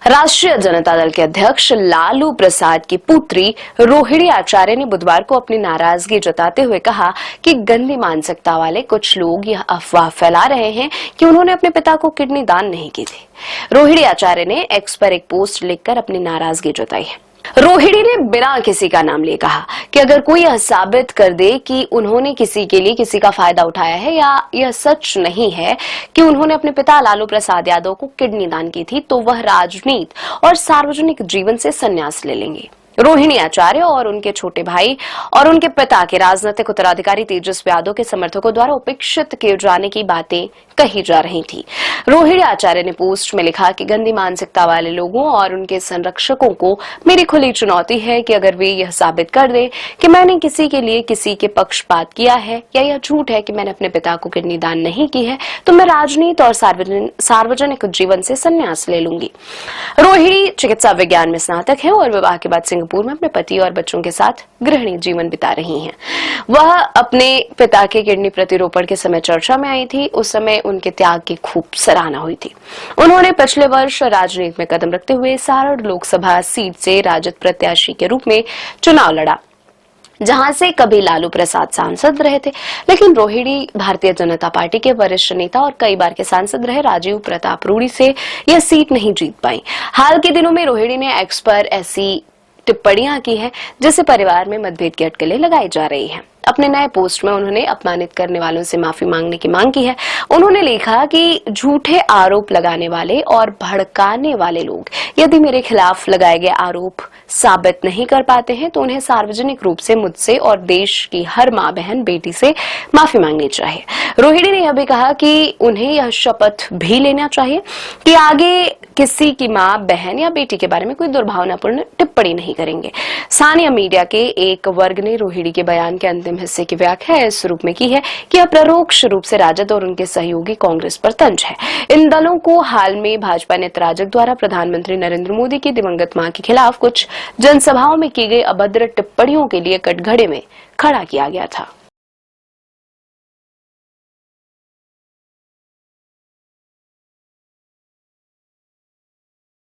राष्ट्रीय जनता दल के अध्यक्ष लालू प्रसाद की पुत्री रोहिणी आचार्य ने बुधवार को अपनी नाराजगी जताते हुए कहा कि गंदी मानसिकता वाले कुछ लोग यह अफवाह फैला रहे हैं कि उन्होंने अपने पिता को किडनी दान नहीं की थी। रोहिणी आचार्य ने एक्स पर एक पोस्ट लिखकर अपनी नाराजगी जताई है। रोहिणी ने बिना किसी का नाम लिए कहा कि अगर कोई यह साबित कर दे कि उन्होंने किसी के लिए किसी का फायदा उठाया है या यह सच नहीं है कि उन्होंने अपने पिता लालू प्रसाद यादव को किडनी दान की थी, तो वह राजनीति और सार्वजनिक जीवन से संन्यास ले लेंगे। रोहिणी आचार्य और उनके छोटे भाई और उनके पिता के राजनीतिक उत्तराधिकारी तेजस्वी यादव के समर्थकों द्वारा उपेक्षित किए जाने की बातें कही जा रही थी। रोहिणी आचार्य ने पोस्ट में लिखा कि गंदी मानसिकता वाले लोगों और उनके संरक्षकों को मेरी खुली चुनौती है कि अगर वे यह साबित कर दे कि मैंने किसी के लिए किसी के पक्षपात किया है या यह झूठ है कि मैंने अपने पिता को किडनी दान नहीं की है, तो मैं राजनीति और सार्वजनिक जीवन से संन्यास ले लूंगी। रोहिणी चिकित्सा विज्ञान में स्नातक है और विवाह के बाद सिंगापुर में अपने पति और बच्चों के साथ गृहिणी जीवन बिता रही हैं। वह अपने पिता के किडनी प्रतिरोपण के समय चर्चा में आई थी। उस समय उनके त्याग की खूब सराहना हुई थी। उन्होंने पिछले वर्ष राजनीति में कदम रखते हुए सारण लोकसभा सीट से राजद प्रत्याशी के रूप में चुनाव लड़ा, जहां से कभी लालू प्रसाद सांसद रहे थे। लेकिन रोहिणी भारतीय जनता पार्टी के वरिष्ठ नेता और कई बार के सांसद रहे राजीव प्रताप रूडी से यह सीट नहीं जीत पाई। हाल के दिनों में रोहिणी ने एक्स पर ऐसी टिप्पणियां की है जिससे परिवार में मतभेद की अटकलें लगाई जा रही हैं। अपने नए पोस्ट में उन्होंने अपमानित करने वालों से माफी मांगने की मांग की है। उन्होंने लिखा कि झूठे आरोप लगाने वाले और भड़काने वाले लोग यदि मेरे खिलाफ लगाए गए आरोप साबित नहीं कर पाते हैं तो उन्हें सार्वजनिक रूप से मुझसे और देश की हर मां बहन बेटी से माफी मांगनी चाहिए। रोहिणी ने यह भी कहा कि उन्हें यह शपथ भी लेना चाहिए कि आगे किसी की मां बहन या बेटी के बारे में कोई दुर्भावनापूर्ण टिप्पणी नहीं करेंगे। स्थानीय मीडिया के एक वर्ग ने रोहिणी के बयान के अंतिम हिस्से की व्याख्या इस रूप में की है कि यह परोक्ष रूप से राजद और उनके सहयोगी कांग्रेस पर तंज है। इन दलों को हाल में भाजपा नेता राजग द्वारा प्रधानमंत्री नरेंद्र मोदी की दिवंगत मां के खिलाफ कुछ जनसभाओं में की गई अभद्र टिप्पणियों के लिए कटघरे में खड़ा किया गया था।